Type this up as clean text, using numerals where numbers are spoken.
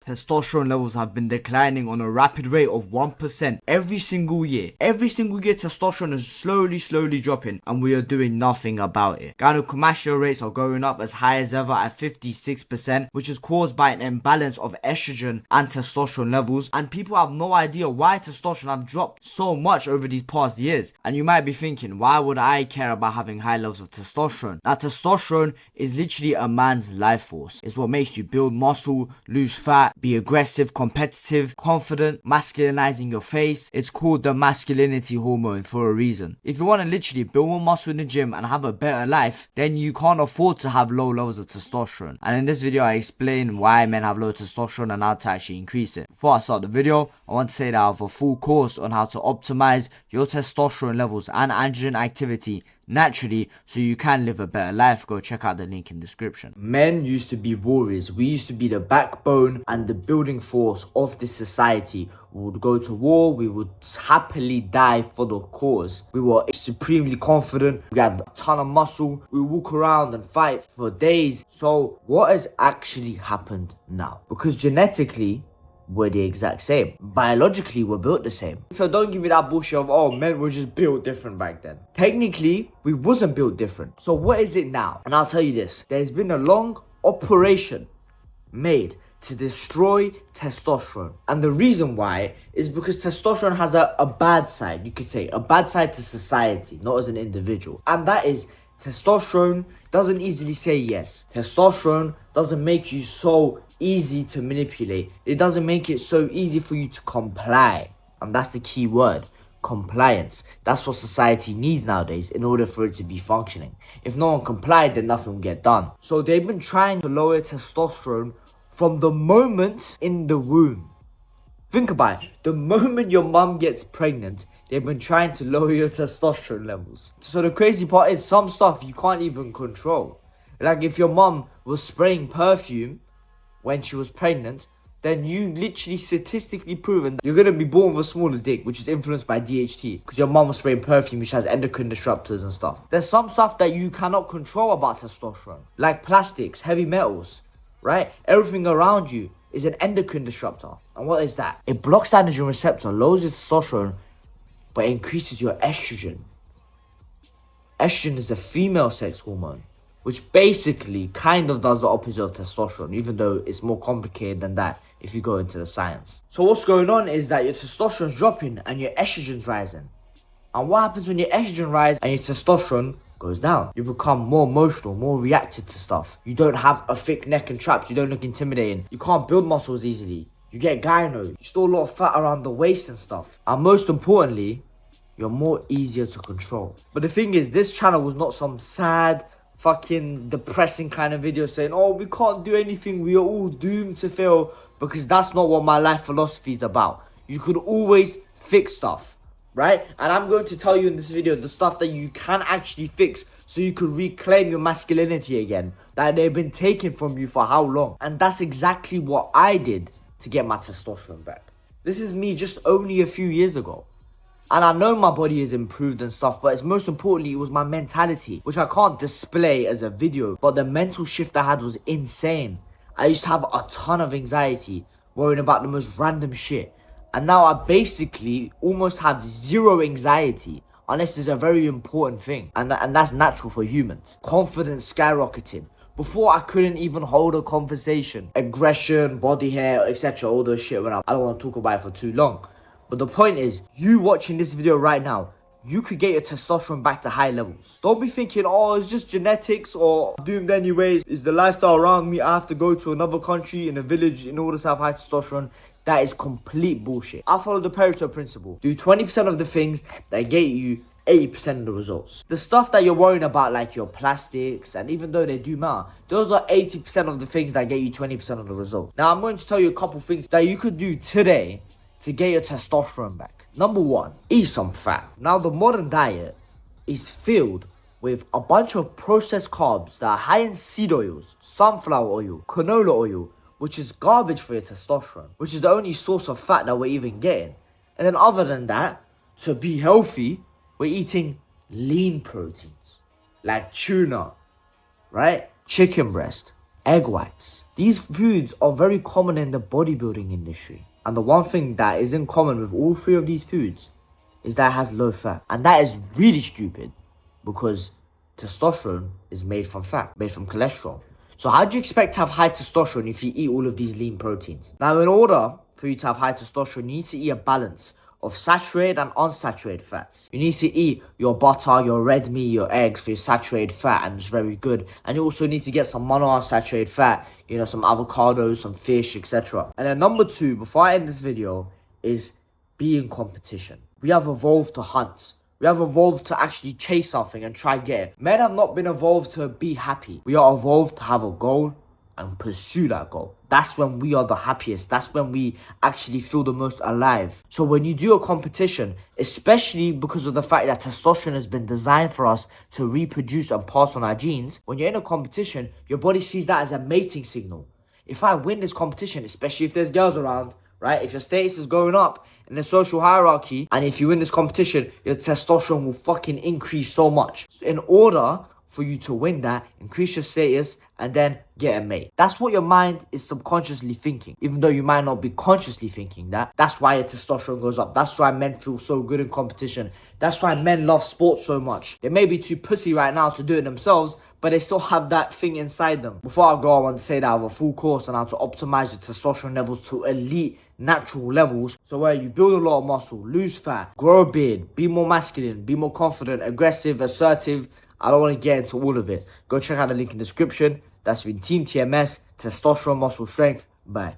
testosterone levels have been declining on a rapid rate of 1% every single year. Every single year testosterone is slowly dropping and we are doing nothing about it. Gynecomastia rates are going up as high as ever at 56%, which is caused by an imbalance of estrogen and testosterone levels, and people have no idea why testosterone have dropped so much over these past years. And you might be thinking, why would I care about having high levels of testosterone? Now, testosterone is literally a man's life force. It's what makes you build muscle, lose fat, be aggressive, competitive, confident, masculinizing your face. It's called the masculinity hormone for a reason. If you want to literally build more muscle in the gym and have a better life, then you can't afford to have low levels of testosterone. And in this video, I explain why men have low testosterone and how to actually increase it. Before I start the video, I want to say that I have a full course on how to optimize your testosterone levels and androgen activity naturally so you can live a better life. Go check out the link in the description. Men used to be warriors. We used to be the backbone and the building force of this society. We would go to war, we would happily die for the cause. We were supremely confident, we had a ton of muscle, we walk around and fight for days. So what has actually happened now? Because genetically, we're the exact same. Biologically, we're built the same. So don't give me that bullshit of, oh, men were just built different back then. Technically, we wasn't built different. So what is it now? And I'll tell you this. There's been a long operation made to destroy testosterone. And the reason why is because testosterone has a bad side, you could say. A bad side to society, not as an individual. And that is testosterone doesn't easily say yes. Testosterone doesn't make you so easy to manipulate. It doesn't make it so easy for you to comply. And that's the key word. Compliance. That's what society needs nowadays in order for it to be functioning. If no one complied, then nothing will get done. So they've been trying to lower testosterone from the moment in the womb. Think about it. The moment your mum gets pregnant, they've been trying to lower your testosterone levels. So the crazy part is some stuff you can't even control. Like if your mum was spraying perfume when she was pregnant, then you literally statistically proven that you're going to be born with a smaller dick, which is influenced by DHT, because your mom was spraying perfume which has endocrine disruptors and stuff. There's some stuff that you cannot control about testosterone, like plastics, heavy metals, right? Everything around you is an endocrine disruptor. And what is that? It blocks the androgen receptor, lowers your testosterone, but increases your estrogen. Estrogen is the female sex hormone, which basically kind of does the opposite of testosterone, even though it's more complicated than that if you go into the science. So what's going on is that your testosterone's dropping and your estrogen's rising. And what happens when your estrogen rises and your testosterone goes down? You become more emotional, more reactive to stuff. You don't have a thick neck and traps. You don't look intimidating. You can't build muscles easily. You get gyno. You store a lot of fat around the waist and stuff. And most importantly, you're more easier to control. But the thing is, this channel was not some sad, fucking depressing kind of video saying, oh, we can't do anything, we are all doomed to fail, because that's not what my life philosophy is about. You could always fix stuff, right? And I'm going to tell you in this video the stuff that you can actually fix so you could reclaim your masculinity again, that they've been taken from you for how long. And that's exactly what I did to get my testosterone back. This is me just only a few years ago. And I know my body has improved and stuff, but it's most importantly, it was my mentality, which I can't display as a video. But the mental shift I had was insane. I used to have a ton of anxiety, worrying about the most random shit. And now I basically almost have zero anxiety, unless it's a very important thing. And that's natural for humans. Confidence skyrocketing. Before, I couldn't even hold a conversation. Aggression, body hair, etc. All those shit. I don't want to talk about it for too long. But the point is, you watching this video right now, you could get your testosterone back to high levels. Don't be thinking, oh, it's just genetics or doomed anyways. Is the lifestyle around me? I have to go to another country in a village in order to have high testosterone. That is complete bullshit. I follow the Pareto principle. Do 20% of the things that get you 80% of the results. The stuff that you're worrying about, like your plastics, and even though they do matter, those are 80% of the things that get you 20% of the results. Now, I'm going to tell you a couple things that you could do today to get your testosterone back. Number one, eat some fat. Now, the modern diet is filled with a bunch of processed carbs that are high in seed oils, sunflower oil, canola oil, which is garbage for your testosterone, which is the only source of fat that we're even getting. And then other than that, to be healthy, we're eating lean proteins, like tuna, right? Chicken breast, egg whites. These foods are very common in the bodybuilding industry. And the one thing that is in common with all three of these foods is that it has low fat. And that is really stupid because testosterone is made from fat, made from cholesterol. So how do you expect to have high testosterone if you eat all of these lean proteins? Now, in order for you to have high testosterone, you need to eat a balance of saturated and unsaturated fats. You need to eat your butter, your red meat, your eggs for your saturated fat, and it's very good. And you also need to get some monounsaturated fat, some avocados, some fish, etc. And then number 2, before I end this video, is be in competition. We have evolved to hunt. We have evolved to actually chase something and try get it. Men have not been evolved to be happy. We are evolved to have a goal and pursue that goal. That's when we are the happiest. That's when we actually feel the most alive. So when you do a competition, especially because of the fact that testosterone has been designed for us to reproduce and pass on our genes, when you're in a competition, your body sees that as a mating signal. If I win this competition, especially if there's girls around, right? If your status is going up in the social hierarchy, and if you win this competition, your testosterone will fucking increase so much. So in order for you to win that, increase your status, and then get a mate. That's what your mind is subconsciously thinking. Even though you might not be consciously thinking that. That's why your testosterone goes up. That's why men feel so good in competition. That's why men love sports so much. They may be too pussy right now to do it themselves, but they still have that thing inside them. Before I go, I want to say that I have a full course on how to optimize your testosterone levels to elite natural levels. So where you build a lot of muscle, lose fat, grow a beard, be more masculine, be more confident, aggressive, assertive. I don't want to get into all of it. Go check out the link in the description. That's been Team TMS, Testosterone Muscle Strength. Bye.